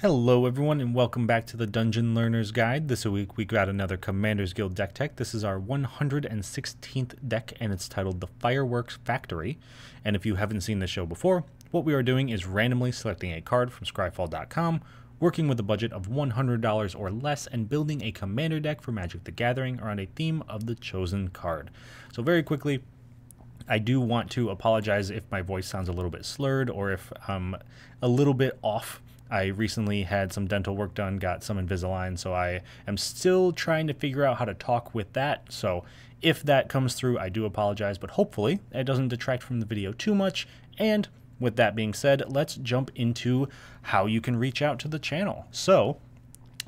Hello everyone and welcome back to the Dungeon Learner's Guide. This week we got another Commander's Guild deck tech. This is our 116th deck and it's titled the Fireworks Factory. And if you haven't seen this show before, what we are doing is randomly selecting a card from Scryfall.com, working with a budget of $100 or less, and building a commander deck for Magic the Gathering around a theme of the chosen card. So very quickly, I do want to apologize if my voice sounds a little bit slurred or if I'm a little bit off. I recently had some dental work done, got some Invisalign, so I am still trying to figure out how to talk with that. So if that comes through, I do apologize, but hopefully it doesn't detract from the video too much. And with that being said, let's jump into how you can reach out to the channel. So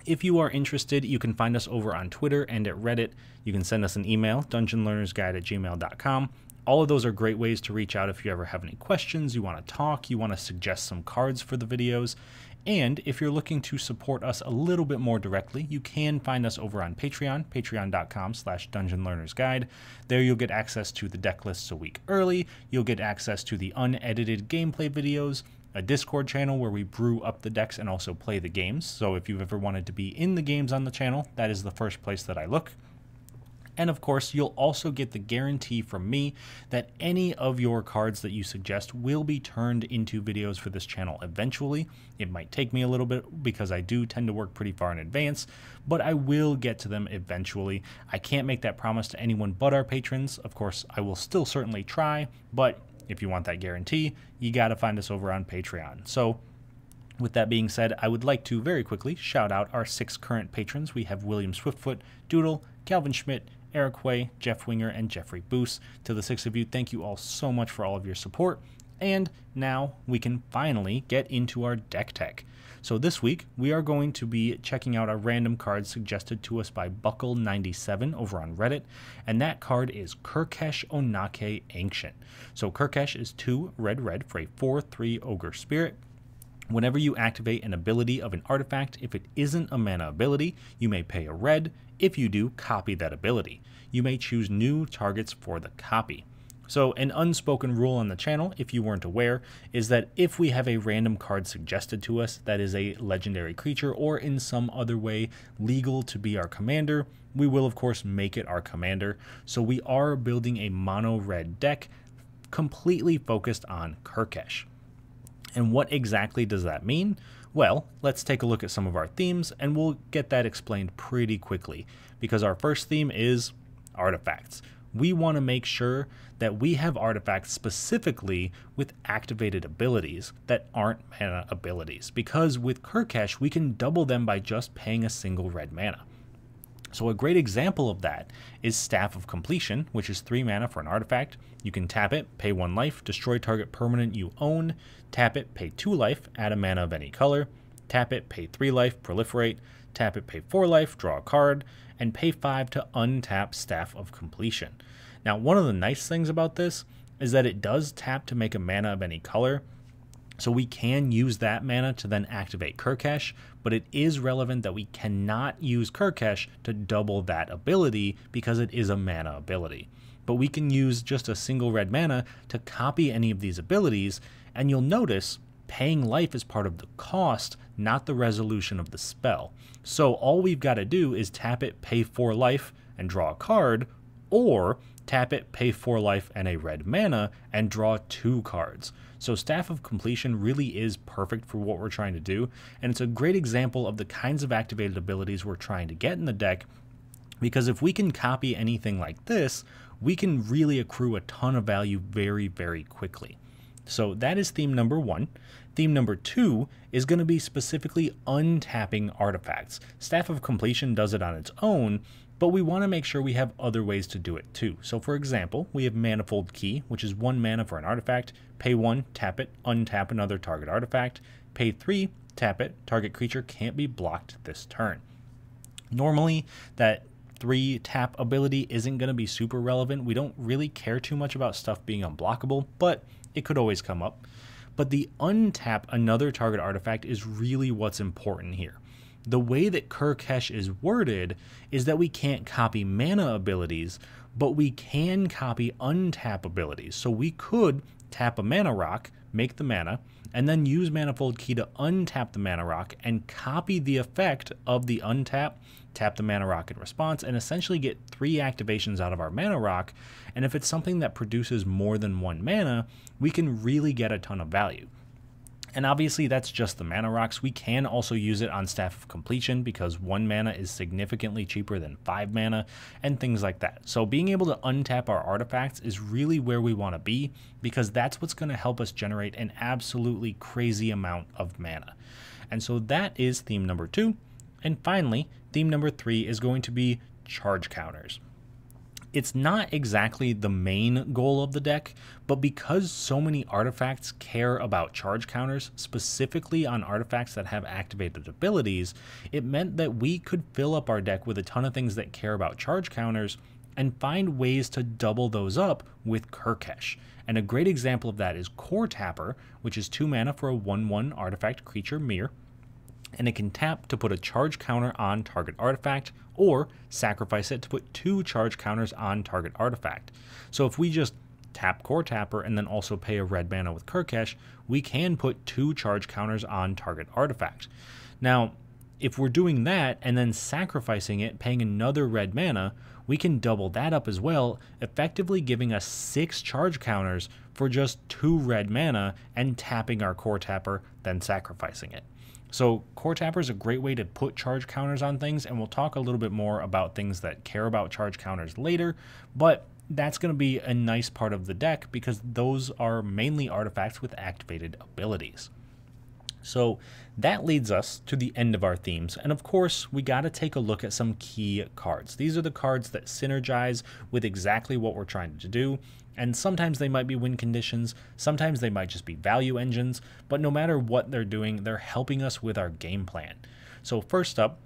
if you are interested, you can find us over on Twitter and at Reddit. You can send us an email, dungeonlearnersguide@gmail.com. All of those are great ways to reach out if you ever have any questions, you want to talk, you want to suggest some cards for the videos. And if you're looking to support us a little bit more directly, you can find us over on Patreon, patreon.com/dungeonlearnersguide. There you'll get access to the deck lists a week early, you'll get access to the unedited gameplay videos, a Discord channel where we brew up the decks and also play the games. So if you've ever wanted to be in the games on the channel, that is the first place that I look. And of course, you'll also get the guarantee from me that any of your cards that you suggest will be turned into videos for this channel eventually. It might take me a little bit because I do tend to work pretty far in advance, but I will get to them eventually. I can't make that promise to anyone but our patrons. Of course, I will still certainly try, but if you want that guarantee, you got to find us over on Patreon. So with that being said, I would like to very quickly shout out our 6 current patrons. We have William Swiftfoot, Doodle, Calvin Schmidt, Eric Way, Jeff Winger, and Jeffrey Boos. To the 6 of you, thank you all so much for all of your support. And now we can finally get into our deck tech. So this week, we are going to be checking out a random card suggested to us by Buckle97 over on Reddit, and that card is Kurkesh Onake Ancient. So Kurkesh is 2 red for a 4/3 Ogre Spirit. Whenever you activate an ability of an artifact, if it isn't a mana ability, you may pay a red. If you do, copy that ability. You may choose new targets for the copy. So an unspoken rule on the channel, if you weren't aware, is that if we have a random card suggested to us that is a legendary creature or in some other way legal to be our commander, we will of course make it our commander. So we are building a mono red deck completely focused on Kurkesh. And what exactly does that mean? Well, let's take a look at some of our themes and we'll get that explained pretty quickly, because our first theme is artifacts. We want to make sure that we have artifacts specifically with activated abilities that aren't mana abilities, because with Kurkesh we can double them by just paying a single red mana. So a great example of that is Staff of Completion, which is 3 mana for an artifact. You can tap it, pay 1 life, destroy target permanent you own, tap it, pay 2 life, add a mana of any color, tap it, pay 3 life, proliferate, tap it, pay 4 life, draw a card, and pay 5 to untap Staff of Completion. Now, one of the nice things about this is that it does tap to make a mana of any color, so we can use that mana to then activate Kurkesh, but it is relevant that we cannot use Kurkesh to double that ability because it is a mana ability. But we can use just a single red mana to copy any of these abilities, and you'll notice paying life is part of the cost, not the resolution of the spell. So all we've got to do is tap it, pay 4 life, and draw a card, or tap it, pay 4 life and a red mana, and draw 2 cards. So Staff of Completion really is perfect for what we're trying to do, and it's a great example of the kinds of activated abilities we're trying to get in the deck, because if we can copy anything like this, we can really accrue a ton of value very quickly. So that is theme number 1. Theme number 2 is going to be specifically untapping artifacts. Staff of Completion does it on its own, but we want to make sure we have other ways to do it too. So for example, we have Manifold Key, which is 1 mana for an artifact, pay 1, tap it, untap another target artifact, pay 3, tap it, target creature can't be blocked this turn. Normally, that 3 tap ability isn't going to be super relevant. We don't really care too much about stuff being unblockable, but it could always come up. But the untap another target artifact is really what's important here. The way that Kurkesh is worded is that we can't copy mana abilities, but we can copy untap abilities. So we could tap a mana rock, make the mana, and then use Manifold Key to untap the Mana Rock and copy the effect of the untap, tap the Mana Rock in response, and essentially get 3 activations out of our Mana Rock. And if it's something that produces more than 1 mana, we can really get a ton of value. And obviously that's just the Mana Rocks. We can also use it on Staff of Completion because 1 mana is significantly cheaper than 5 mana and things like that. So being able to untap our artifacts is really where we want to be because that's what's going to help us generate an absolutely crazy amount of mana. And so that is theme number 2. And finally, theme number 3 is going to be charge counters. It's not exactly the main goal of the deck, but because so many artifacts care about charge counters, specifically on artifacts that have activated abilities, it meant that we could fill up our deck with a ton of things that care about charge counters and find ways to double those up with Kurkesh. And a great example of that is Core Tapper, which is 2 mana for a 1/1 artifact creature mirror, and it can tap to put a charge counter on target artifact, or sacrifice it to put 2 charge counters on target artifact. So if we just tap Core Tapper and then also pay a red mana with Kurkesh, we can put 2 charge counters on target artifact. Now, if we're doing that and then sacrificing it, paying another red mana, we can double that up as well, effectively giving us 6 charge counters for just 2 red mana and tapping our Core Tapper, then sacrificing it. So Core Tapper is a great way to put charge counters on things, and we'll talk a little bit more about things that care about charge counters later, but that's going to be a nice part of the deck because those are mainly artifacts with activated abilities. So that leads us to the end of our themes, and of course we got to take a look at some key cards. These are the cards that synergize with exactly what we're trying to do, and sometimes they might be win conditions, sometimes they might just be value engines, but no matter what they're doing, they're helping us with our game plan. So first up,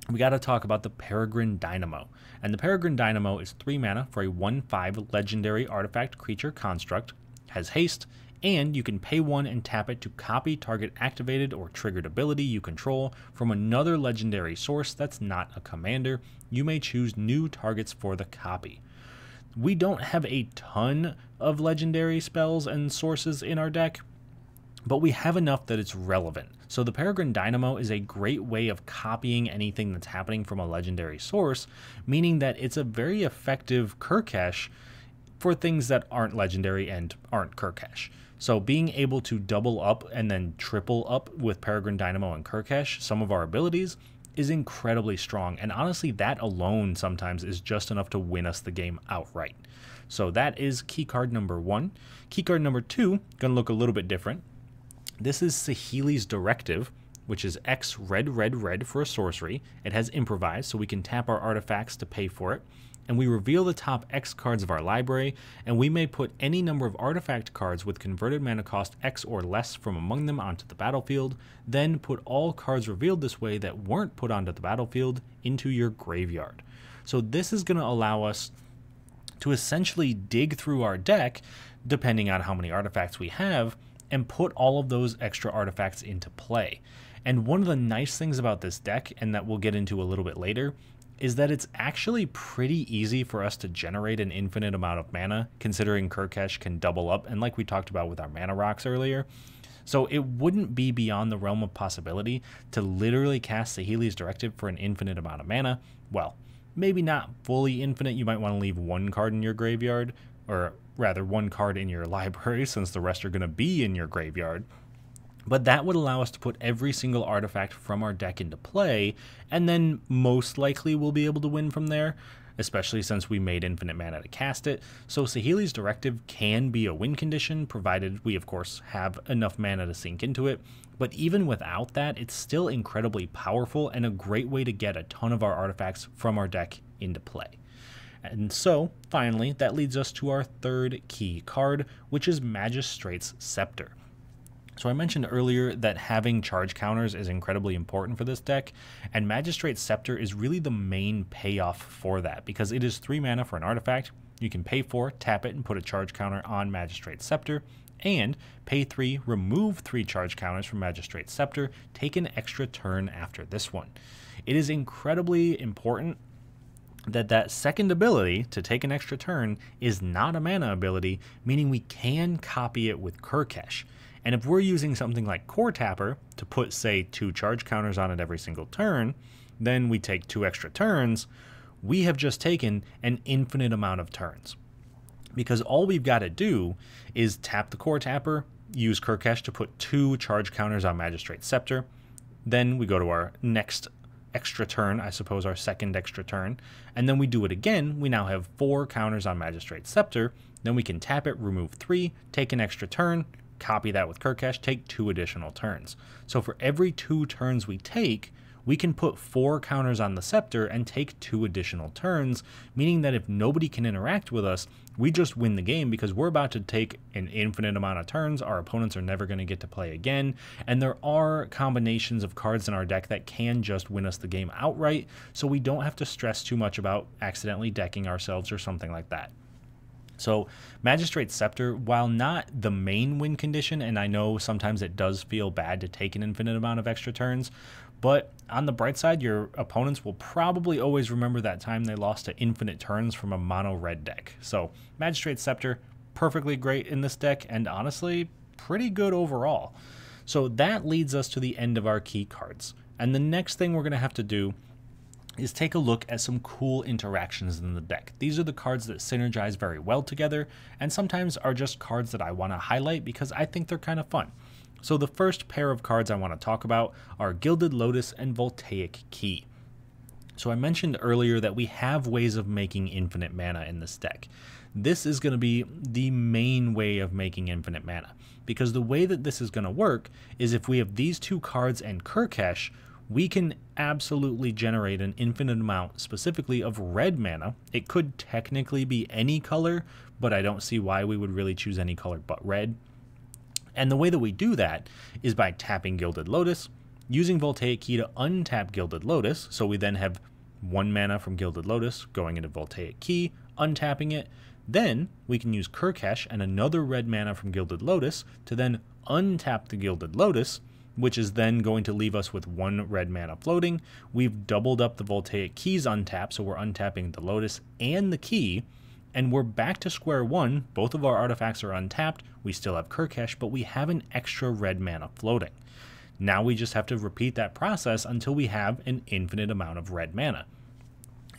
we got to talk about the Peregrine Dynamo. And the Peregrine Dynamo is 3 mana for a 1/5 legendary artifact creature construct, has haste, and you can pay 1 and tap it to copy target activated or triggered ability you control from another legendary source that's not a commander. You may choose new targets for the copy. We don't have a ton of legendary spells and sources in our deck, but we have enough that it's relevant. So the Peregrine Dynamo is a great way of copying anything that's happening from a legendary source, meaning that it's a very effective Kurkesh for things that aren't legendary and aren't Kurkesh. So being able to double up and then triple up with Peregrine Dynamo and Kurkesh some of our abilities is incredibly strong, and honestly that alone sometimes is just enough to win us the game outright. So that is keycard number 1. Keycard number 2 gonna look a little bit different. This is Saheeli's Directive, which is X red red red for a sorcery. It has improvise, so we can tap our artifacts to pay for it, and we reveal the top X cards of our library, and we may put any number of artifact cards with converted mana cost X or less from among them onto the battlefield, then put all cards revealed this way that weren't put onto the battlefield into your graveyard. So this is going to allow us to essentially dig through our deck, depending on how many artifacts we have, and put all of those extra artifacts into play. And one of the nice things about this deck, and that we'll get into a little bit later, is that it's actually pretty easy for us to generate an infinite amount of mana, considering Kurkesh can double up, and like we talked about with our Mana Rocks earlier. So it wouldn't be beyond the realm of possibility to literally cast Saheeli's Directive for an infinite amount of mana. Well, maybe not fully infinite. You might want to leave 1 card in your graveyard, or rather 1 card in your library, since the rest are going to be in your graveyard. But that would allow us to put every single artifact from our deck into play, and then most likely we'll be able to win from there, especially since we made infinite mana to cast it. So Saheeli's Directive can be a win condition, provided we of course have enough mana to sink into it. But even without that, it's still incredibly powerful and a great way to get a ton of our artifacts from our deck into play. And so, finally, that leads us to our 3rd key card, which is Magistrate's Scepter. So I mentioned earlier that having charge counters is incredibly important for this deck, and Magistrate's Scepter is really the main payoff for that, because it is 3 mana for an artifact. You can pay 4, tap it, and put a charge counter on Magistrate's Scepter, and pay 3, remove 3 charge counters from Magistrate's Scepter, take an extra turn after this one. It is incredibly important that second ability, to take an extra turn, is not a mana ability, meaning we can copy it with Kurkesh. And if we're using something like Core Tapper to put, say, 2 charge counters on it every single turn, then we take 2 extra turns, we have just taken an infinite amount of turns. Because all we've got to do is tap the Core Tapper, use Kurkesh to put 2 charge counters on Magistrate's Scepter, then we go to our next extra turn, I suppose our second extra turn, and then we do it again. We now have 4 counters on Magistrate's Scepter, then we can tap it, remove 3, take an extra turn, copy that with Kurkesh, take 2 additional turns. So for every 2 turns we take, we can put 4 counters on the Scepter and take 2 additional turns, meaning that if nobody can interact with us, we just win the game because we're about to take an infinite amount of turns. Our opponents are never going to get to play again, and there are combinations of cards in our deck that can just win us the game outright, so we don't have to stress too much about accidentally decking ourselves or something like that. So Magistrate's Scepter, while not the main win condition, and I know sometimes it does feel bad to take an infinite amount of extra turns, but on the bright side, your opponents will probably always remember that time they lost to infinite turns from a mono red deck. So Magistrate's Scepter, perfectly great in this deck, and honestly, pretty good overall. So that leads us to the end of our key cards. And the next thing we're going to have to do is take a look at some cool interactions in the deck. These are the cards that synergize very well together, and sometimes are just cards that I want to highlight because I think they're kind of fun. So the first pair of cards I want to talk about are Gilded Lotus and Voltaic Key. So I mentioned earlier that we have ways of making infinite mana in this deck. This is going to be the main way of making infinite mana, because the way that this is going to work is if we have these 2 cards and Kurkesh, we can absolutely generate an infinite amount, specifically of red mana. It could technically be any color, but I don't see why we would really choose any color but red. And the way that we do that is by tapping Gilded Lotus, using Voltaic Key to untap Gilded Lotus, so we then have 1 mana from Gilded Lotus going into Voltaic Key, untapping it. Then we can use Kurkesh and another red mana from Gilded Lotus to then untap the Gilded Lotus, which is then going to leave us with 1 red mana floating. We've doubled up the Voltaic Key's untap, so we're untapping the Lotus and the Key, and we're back to square one. Both of our artifacts are untapped. We still have Kurkesh, but we have an extra red mana floating. Now we just have to repeat that process until we have an infinite amount of red mana.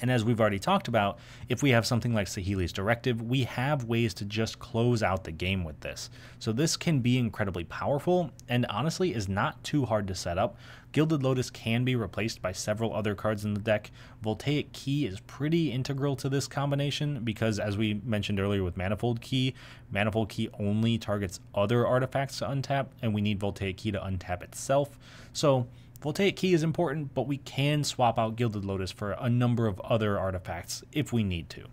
And as we've already talked about, if we have something like Saheeli's Directive, we have ways to just close out the game with this. So this can be incredibly powerful, and honestly is not too hard to set up. Gilded Lotus can be replaced by several other cards in the deck. Voltaic Key is pretty integral to this combination because, as we mentioned earlier with Manifold Key only targets other artifacts to untap, and we need Voltaic Key to untap itself. So Voltaic Key is important, but we can swap out Gilded Lotus for a number of other artifacts if we need to.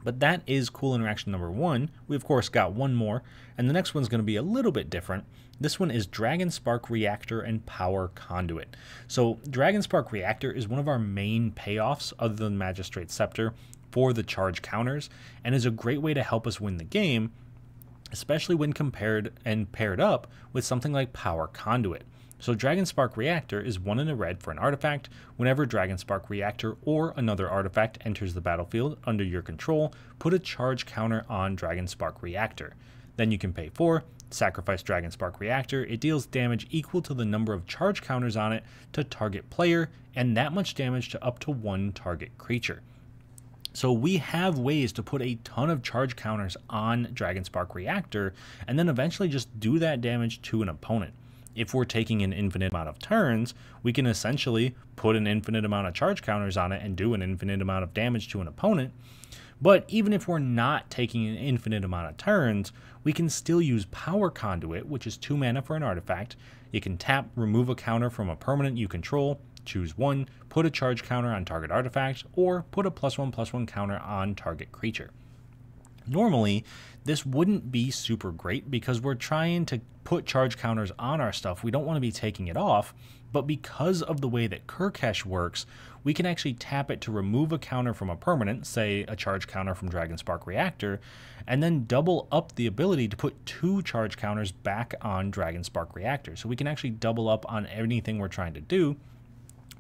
But that is cool interaction number 1. We of course got one more, and the next one's going to be a little bit different. This one is Dragonspark Reactor and Power Conduit. So Dragonspark Reactor is one of our main payoffs other than Magistrate's Scepter for the charge counters, and is a great way to help us win the game, especially when compared and paired up with something like Power Conduit. So Dragonspark Reactor is 1 in a red for an artifact. Whenever Dragonspark Reactor or another artifact enters the battlefield under your control, put a charge counter on Dragonspark Reactor. Then you can pay 4, sacrifice Dragonspark Reactor. It deals damage equal to the number of charge counters on it to target player, and that much damage to up to 1 target creature. So we have ways to put a ton of charge counters on Dragonspark Reactor, and then eventually just do that damage to an opponent. If we're taking an infinite amount of turns, we can essentially put an infinite amount of charge counters on it and do an infinite amount of damage to an opponent. But even if we're not taking an infinite amount of turns, we can still use Power Conduit, which is 2 mana for an artifact. You can tap, remove a counter from a permanent you control, choose 1, put a charge counter on target artifact, or put a +1/+1 counter on target creature. Normally, this wouldn't be super great because we're trying to put charge counters on our stuff. We don't want to be taking it off, but because of the way that Kurkesh works, we can actually tap it to remove a counter from a permanent, say a charge counter from Dragonspark Reactor, and then double up the ability to put 2 charge counters back on Dragonspark Reactor. So we can actually double up on anything we're trying to do.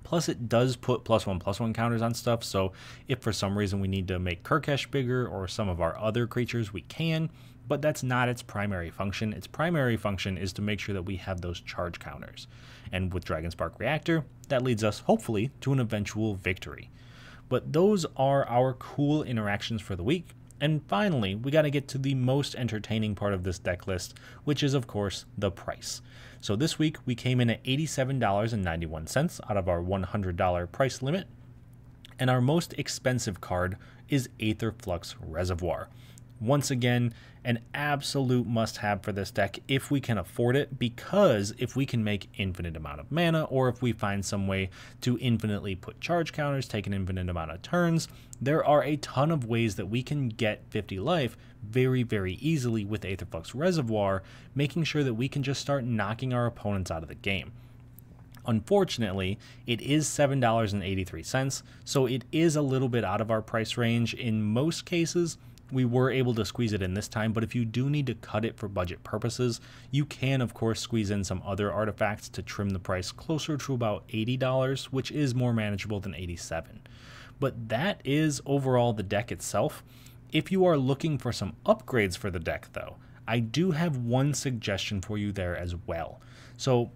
Plus, it does put +1/+1 counters on stuff, so if for some reason we need to make Kurkesh bigger or some of our other creatures, we can. but that's not its primary function. Its primary function is to make sure that we have those charge counters. And with Dragonspark Reactor, that leads us, hopefully, to an eventual victory. But those are our cool interactions for the week. And finally, we got to get to the most entertaining part of this deck list, which is, of course, the price. So this week, we came in at $87.91 out of our $100 price limit. And our most expensive card is Aetherflux Reservoir. Once again, an absolute must-have for this deck if we can afford it, because if we can make infinite amount of mana, or if we find some way to infinitely put charge counters, take an infinite amount of turns, there are a ton of ways that we can get 50 life very, very easily with Aetherflux Reservoir, making sure that we can just start knocking our opponents out of the game. Unfortunately, it is $7.83, so it is a little bit out of our price range. In most cases, we were able to squeeze it in this time, but if you do need to cut it for budget purposes, you can of course squeeze in some other artifacts to trim the price closer to about $80, which is more manageable than $87. But that is overall the deck itself. If you are looking for some upgrades for the deck though, I do have one suggestion for you there as well. So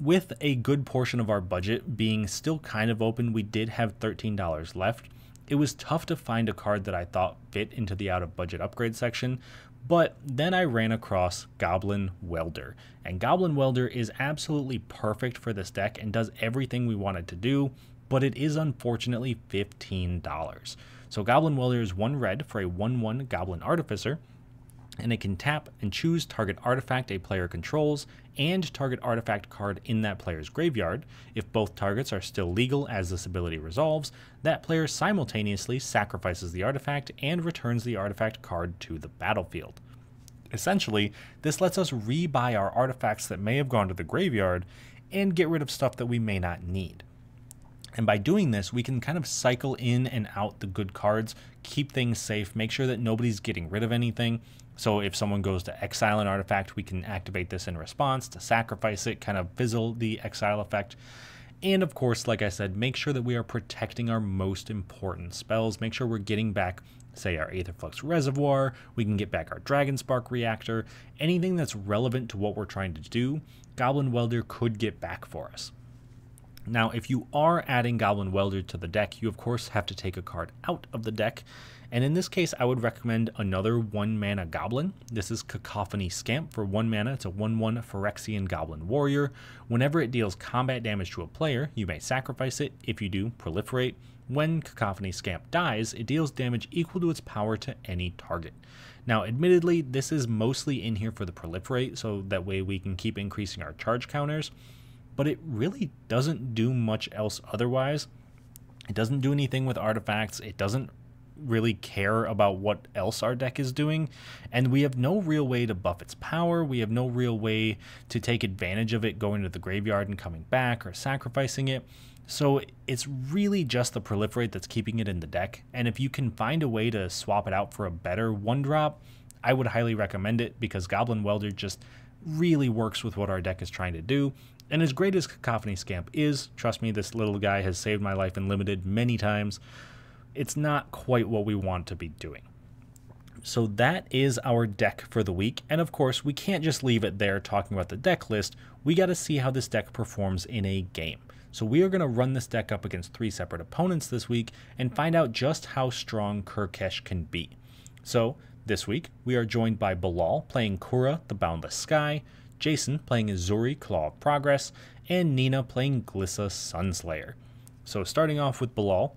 with a good portion of our budget being still kind of open, we did have $13 left. It was tough to find a card that I thought fit into the out of budget upgrade section, but then I ran across Goblin Welder, and Goblin Welder is absolutely perfect for this deck and does everything we want it to do, but it is unfortunately $15. So Goblin Welder is 1 red for a 1/1 Goblin Artificer, and it can tap and choose target artifact a player controls and target artifact card in that player's graveyard. If both targets are still legal as this ability resolves, that player simultaneously sacrifices the artifact and returns the artifact card to the battlefield. Essentially, this lets us rebuy our artifacts that may have gone to the graveyard and get rid of stuff that we may not need. And by doing this, we can kind of cycle in and out the good cards, keep things safe, make sure that nobody's getting rid of anything. So if someone goes to exile an artifact, we can activate this in response to sacrifice it, kind of fizzle the exile effect. And of course, like I said, make sure that we are protecting our most important spells. Make sure we're getting back, say, our Aetherflux Reservoir, we can get back our Dragonspark Reactor, anything that's relevant to what we're trying to do, Goblin Welder could get back for us. Now, if you are adding Goblin Welder to the deck, you of course have to take a card out of the deck, and in this case I would recommend another 1 mana Goblin. This is Cacophony Scamp for 1 mana. It's a 1/1 Phyrexian Goblin Warrior. Whenever it deals combat damage to a player, you may sacrifice it. If you do, proliferate. When Cacophony Scamp dies, it deals damage equal to its power to any target. Now, admittedly, this is mostly in here for the proliferate, so that way we can keep increasing our charge counters, but it really doesn't do much else otherwise. It doesn't do anything with artifacts. It doesn't really care about what else our deck is doing, and we have no real way to buff its power. We have no real way to take advantage of it going to the graveyard and coming back or sacrificing it. So it's really just the proliferate that's keeping it in the deck, and if you can find a way to swap it out for a better 1-drop, I would highly recommend it, because Goblin Welder just really works with what our deck is trying to do. And as great as Cacophony Scamp is, trust me, this little guy has saved my life in Limited many times, it's not quite what we want to be doing. So that is our deck for the week, and of course we can't just leave it there talking about the deck list. We got to see how this deck performs in a game. So we are going to run this deck up against 3 separate opponents this week and find out just how strong Kurkesh can be. So this week we are joined by Bilal playing Kura, the Boundless Sky, Jason playing Uzuri, Claw of Progress, and Nina playing Glissa, Sunslayer. So starting off with Bilal,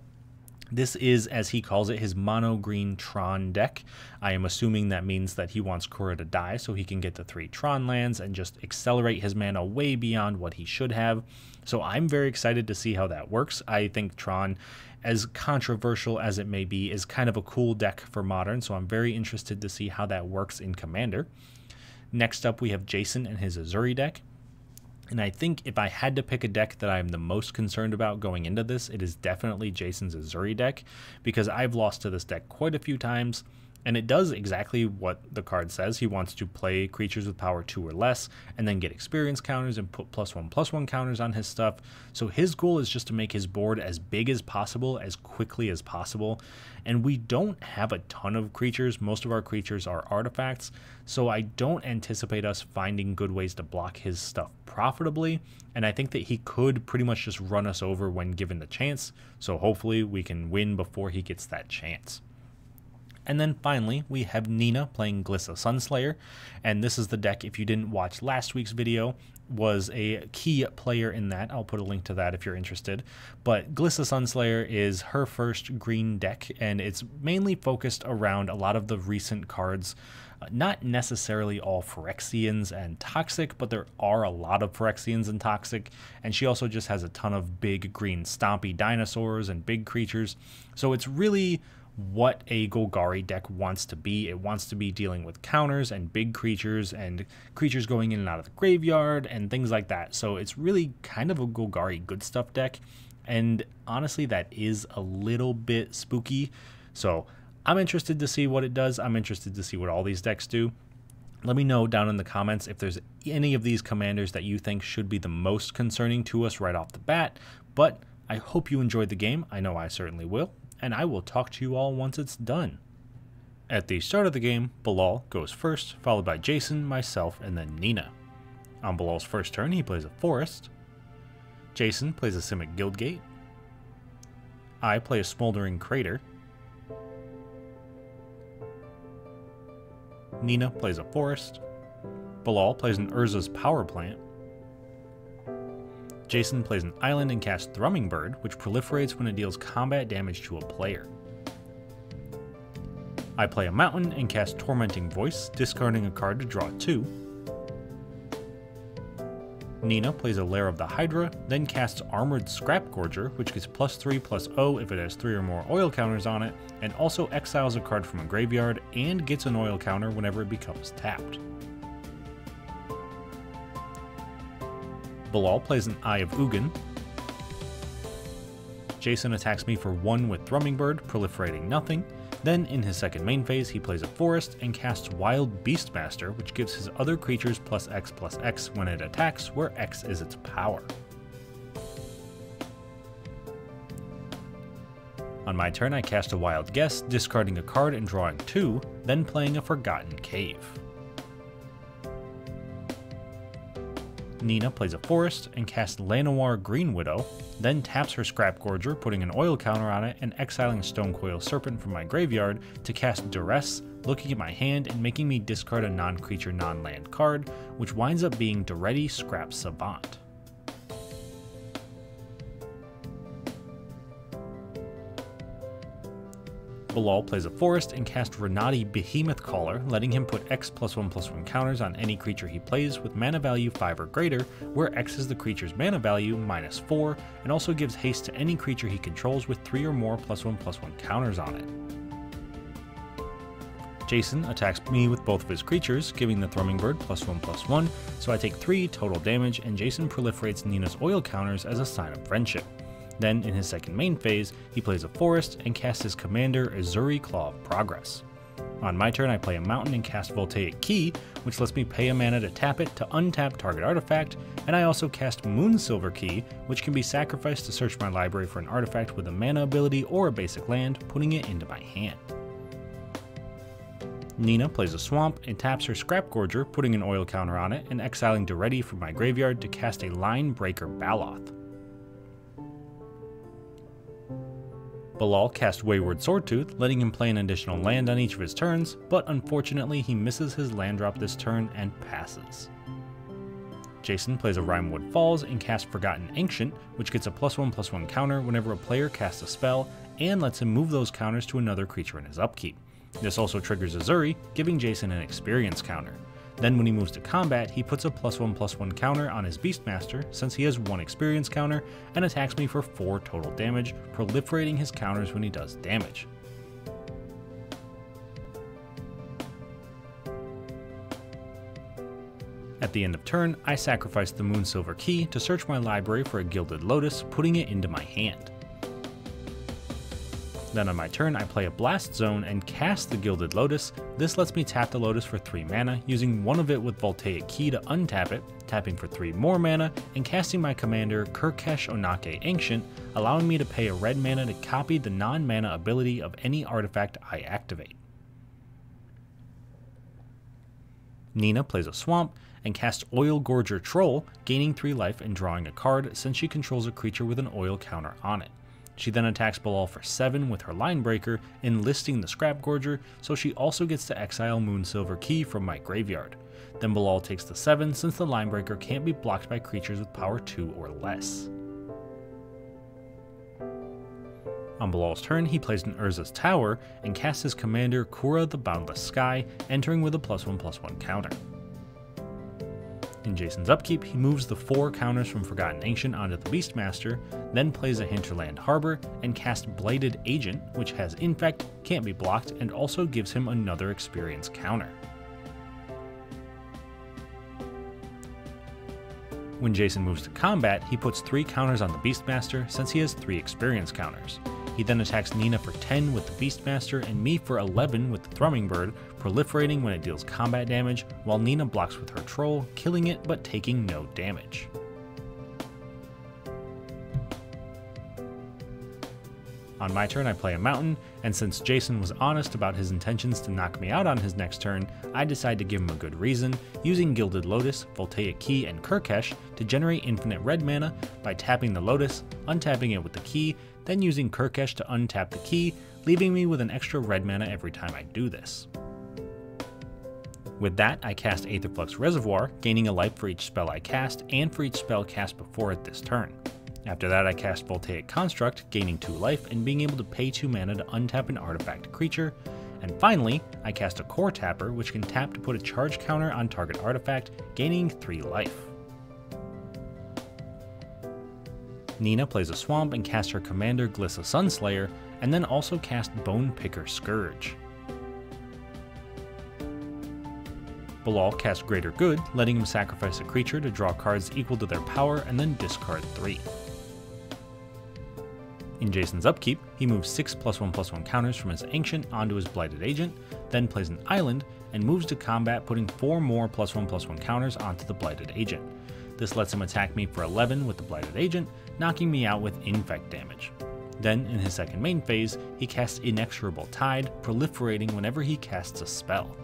this is, as he calls it, his mono green Tron deck. I am assuming that means that he wants Kura to die so he can get the 3 Tron lands and just accelerate his mana way beyond what he should have. So I'm very excited to see how that works. I think Tron, as controversial as it may be, is kind of a cool deck for Modern, so I'm very interested to see how that works in Commander. Next up, we have Jason and his Uzuri deck. And I think if I had to pick a deck that I'm the most concerned about going into this, it is definitely Jason's Uzuri deck, because I've lost to this deck quite a few times, And it does exactly what the card says. He wants to play creatures with power 2 or less, and then get experience counters and put +1/+1 counters on his stuff. So his goal is just to make his board as big as possible, as quickly as possible. And we don't have a ton of creatures. Most of our creatures are artifacts, so I don't anticipate us finding good ways to block his stuff profitably. And I think that he could pretty much just run us over when given the chance. So hopefully we can win before he gets that chance. And then finally, we have Nina playing Glissa Sunslayer, and this is the deck, if you didn't watch last week's video, was a key player in that. I'll put a link to that if you're interested. But Glissa Sunslayer is her first green deck, and it's mainly focused around a lot of the recent cards. Not necessarily all Phyrexians and Toxic, but there are a lot of Phyrexians and Toxic, and she also just has a ton of big green stompy dinosaurs and big creatures. So it's really what a Golgari deck wants to be. It wants to be dealing with counters and big creatures and creatures going in and out of the graveyard and things like that. So it's really kind of a Golgari good stuff deck, and honestly that is a little bit spooky. So I'm interested to see what it does. I'm interested to see what all these decks do. Let me know down in the comments if there's any of these commanders that you think should be the most concerning to us right off the bat. But I hope you enjoyed the game. I know I certainly will. And I will talk to you all once it's done. At the start of the game, Bilal goes first, followed by Jason, myself, and then Nina. On Bilal's first turn, he plays a Forest. Jason plays a Simic Guildgate. I play a Smoldering Crater. Nina plays a Forest. Bilal plays an Urza's Power Plant. Jason plays an island and casts Thrumming Bird, which proliferates when it deals combat damage to a player. I play a mountain and cast Tormenting Voice, discarding a card to draw 2. Nina plays a Lair of the Hydra, then casts Armored Scrapgorger, which gets +3/+0 if it has 3 or more oil counters on it, and also exiles a card from a graveyard and gets an oil counter whenever it becomes tapped. Bilal plays an Eye of Ugin. Jason attacks me for 1 with Thrumming Bird, proliferating nothing. Then, in his second main phase, he plays a Forest and casts Wild Beastmaster, which gives his other creatures +X/+X when it attacks, where X is its power. On my turn, I cast a Wild Guess, discarding a card and drawing 2, then playing a Forgotten Cave. Nina plays a Forest and casts Llanowar Green Widow, then taps her Scrapgorger, putting an oil counter on it and exiling Stonecoil Serpent from my graveyard to cast Duress, looking at my hand and making me discard a non-creature non-land card, which winds up being Daretti Scrap Savant. Bilal plays a Forest and casts Renati Behemoth Caller, letting him put X+1/+1 counters on any creature he plays with mana value 5 or greater, where X is the creature's mana value -4, and also gives haste to any creature he controls with 3 or more +1/+1 counters on it. Jason attacks me with both of his creatures, giving the Thrumming Bird +1/+1, so I take 3 total damage, and Jason proliferates Nina's oil counters as a sign of friendship. Then, in his second main phase, he plays a Forest and casts his commander Azuri Claw of Progress. On my turn, I play a mountain and cast Voltaic Key, which lets me pay a mana to tap it to untap target artifact, and I also cast Moonsilver Key, which can be sacrificed to search my library for an artifact with a mana ability or a basic land, putting it into my hand. Nina plays a Swamp and taps her Scrapgorger, putting an oil counter on it and exiling Daretti from my graveyard to cast a Line Breaker Baloth. Bilal casts Wayward Swordtooth, letting him play an additional land on each of his turns, but unfortunately he misses his land drop this turn and passes. Jason plays a Rimewood Falls and casts Forgotten Ancient, which gets a +1/+1 counter whenever a player casts a spell, and lets him move those counters to another creature in his upkeep. This also triggers Azuri, giving Jason an experience counter. Then when he moves to combat, he puts a +1/+1 counter on his Beastmaster since he has 1 experience counter, and attacks me for 4 total damage, proliferating his counters when he does damage. At the end of turn, I sacrifice the Moonsilver Key to search my library for a Gilded Lotus, putting it into my hand. Then on my turn, I play a Blast Zone and cast the Gilded Lotus. This lets me tap the Lotus for 3 mana, using one of it with Voltaic Key to untap it, tapping for 3 more mana, and casting my commander Kurkesh Onake Ancient, allowing me to pay a red mana to copy the non-mana ability of any artifact I activate. Nina plays a Swamp and casts Oil Gorger Troll, gaining 3 life and drawing a card since she controls a creature with an oil counter on it. She then attacks Bilal for 7 with her Linebreaker, enlisting the Scrap Gorger, so she also gets to exile Moonsilver Key from my graveyard. Then Bilal takes the 7 since the Linebreaker can't be blocked by creatures with power 2 or less. On Bilal's turn, he plays an Urza's Tower and casts his commander Kura the Boundless Sky, entering with a +1/+1 counter. In Jason's upkeep, he moves the 4 counters from Forgotten Ancient onto the Beastmaster, then plays a Hinterland Harbor and casts Blighted Agent, which has Infect, can't be blocked, and also gives him another experience counter. When Jason moves to combat, he puts 3 counters on the Beastmaster since he has 3 experience counters. He then attacks Nina for 10 with the Beastmaster and me for 11 with the Thrumming Bird, proliferating when it deals combat damage, while Nina blocks with her Troll, killing it but taking no damage. On my turn, I play a Mountain, and since Jason was honest about his intentions to knock me out on his next turn, I decide to give him a good reason, using Gilded Lotus, Voltaic Key, and Kurkesh to generate infinite red mana by tapping the Lotus, untapping it with the key, then using Kurkesh to untap the key, leaving me with an extra red mana every time I do this. With that, I cast Aetherflux Reservoir, gaining a life for each spell I cast and for each spell cast before it this turn. After that, I cast Voltaic Construct, gaining 2 life and being able to pay 2 mana to untap an artifact creature. And finally, I cast a Core Tapper, which can tap to put a charge counter on target artifact, gaining 3 life. Nina plays a Swamp and casts her commander Glissa Sunslayer, and then also cast Bone Picker Scourge. Bilal casts Greater Good, letting him sacrifice a creature to draw cards equal to their power and then discard 3. In Jason's upkeep, he moves 6 +1/+1 counters from his Ancient onto his Blighted Agent, then plays an Island, and moves to combat, putting 4 more +1/+1 counters onto the Blighted Agent. This lets him attack me for 11 with the Blighted Agent, knocking me out with Infect damage. Then, in his second main phase, he casts Inexorable Tide, proliferating whenever he casts a spell.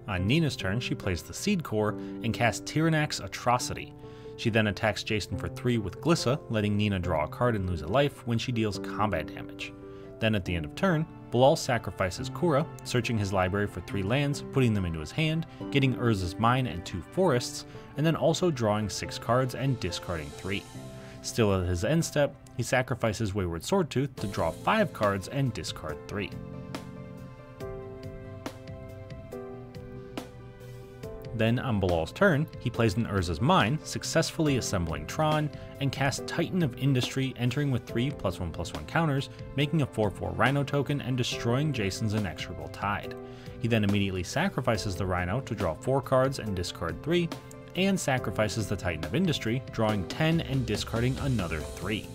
On Nina's turn, she plays the Seed Core and casts Tyrannak's Atrocity. She then attacks Jason for 3 with Glissa, letting Nina draw a card and lose a life when she deals combat damage. Then at the end of turn, Bilal sacrifices Kura, searching his library for 3 lands, putting them into his hand, getting Urza's Mine and 2 forests, and then also drawing 6 cards and discarding 3. Still at his end step, he sacrifices Wayward Swordtooth to draw 5 cards and discard 3. Then, on Bilal's turn, he plays an Urza's Mine, successfully assembling Tron, and casts Titan of Industry, entering with 3 +1/+1 counters, making a 4/4 Rhino token and destroying Jason's Inexorable Tide. He then immediately sacrifices the Rhino to draw 4 cards and discard 3, and sacrifices the Titan of Industry, drawing 10 and discarding another 3.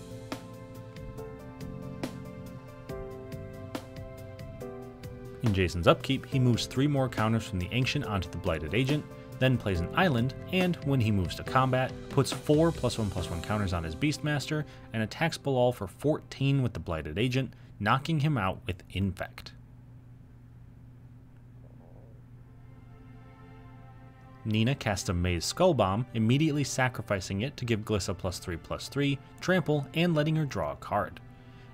In Jason's upkeep, he moves 3 more counters from the Ancient onto the Blighted Agent, then plays an Island, and when he moves to combat, puts 4 +1/+1 counters on his Beastmaster and attacks Bilal for 14 with the Blighted Agent, knocking him out with Infect. Nina casts a Maze Skull Bomb, immediately sacrificing it to give Glissa +3/+3, trample, and letting her draw a card.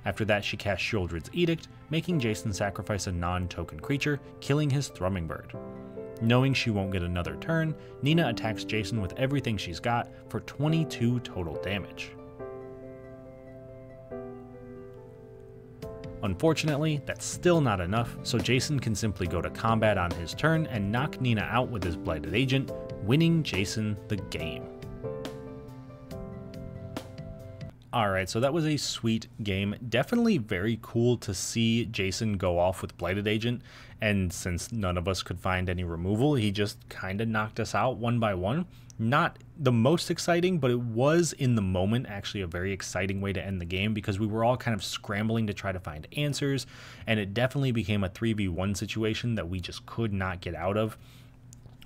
After that, she casts Sheoldred's Edict, making Jason sacrifice a non-token creature, killing his Thrumming Bird. Knowing she won't get another turn, Nina attacks Jason with everything she's got for 22 total damage. Unfortunately, that's still not enough, so Jason can simply go to combat on his turn and knock Nina out with his Blighted Agent, winning Jason the game. All right, so that was a sweet game. Definitely very cool to see Jason go off with Blighted Agent, and since none of us could find any removal, he just kind of knocked us out one by one. Not the most exciting, but it was in the moment actually a very exciting way to end the game because we were all kind of scrambling to try to find answers, and it definitely became a 3v1 situation that we just could not get out of.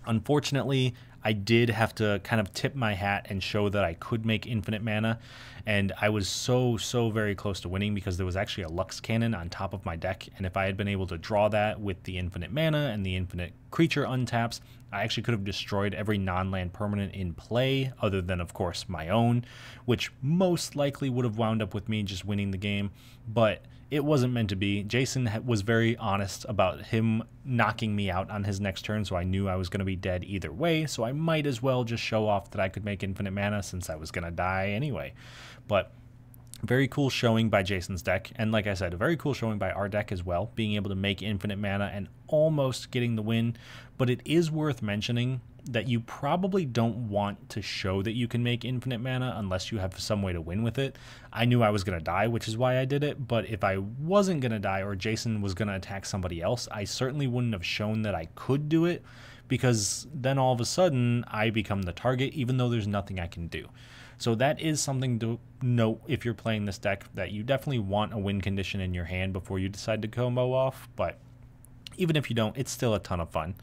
Unfortunately, I did have to kind of tip my hat and show that I could make infinite mana, and I was so very close to winning because there was actually a Lux Cannon on top of my deck, and if I had been able to draw that with the infinite mana and the infinite creature untaps, I actually could have destroyed every non-land permanent in play, other than, of course, my own, which most likely would have wound up with me just winning the game, but it wasn't meant to be. Jason was very honest about him knocking me out on his next turn, so I knew I was going to be dead either way, so I might as well just show off that I could make infinite mana since I was going to die anyway. But very cool showing by Jason's deck, and like I said, a very cool showing by our deck as well, being able to make infinite mana and almost getting the win. But it is worth mentioning that you probably don't want to show that you can make infinite mana unless you have some way to win with it. I knew I was going to die, which is why I did it, but if I wasn't going to die or Jason was going to attack somebody else, I certainly wouldn't have shown that I could do it, because then all of a sudden I become the target even though there's nothing I can do. So that is something to note if you're playing this deck, that you definitely want a win condition in your hand before you decide to combo off, but even if you don't, it's still a ton of fun.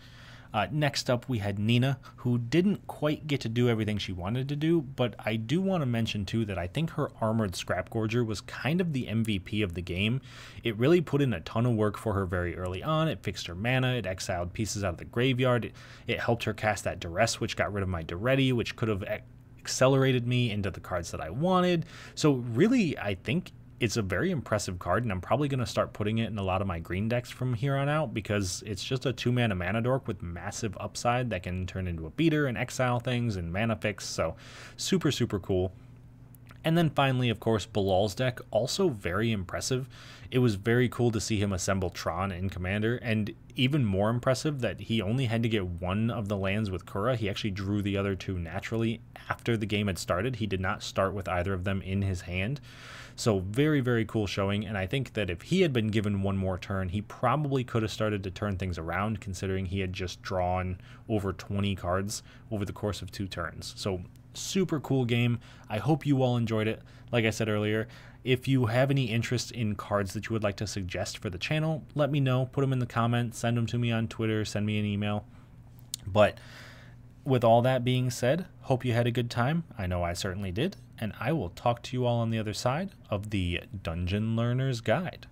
Next up, we had Nina, who didn't quite get to do everything she wanted to do, but I do want to mention too that I think her Armored Scrap Gorger was kind of the MVP of the game. It really put in a ton of work for her very early on. It fixed her mana, it exiled pieces out of the graveyard, it helped her cast that Duress, which got rid of my Duretti, which could have accelerated me into the cards that I wanted. So really, I think it's a very impressive card, and I'm probably going to start putting it in a lot of my green decks from here on out because it's just a 2-mana mana dork with massive upside that can turn into a beater and exile things and mana fix, so super cool. And then finally, of course, Bilal's deck, also very impressive. It was very cool to see him assemble Tron in Commander, and even more impressive that he only had to get one of the lands with Kura. He actually drew the other two naturally after the game had started. He did not start with either of them in his hand. So very cool showing, and I think that if he had been given one more turn, he probably could have started to turn things around, considering he had just drawn over 20 cards over the course of 2 turns. So super cool game. I hope you all enjoyed it. Like I said earlier, if you have any interest in cards that you would like to suggest for the channel, let me know. Put them in the comments, send them to me on Twitter, send me an email. But with all that being said, hope you had a good time. I know I certainly did, and I will talk to you all on the other side of the Dungeon Learner's Guide.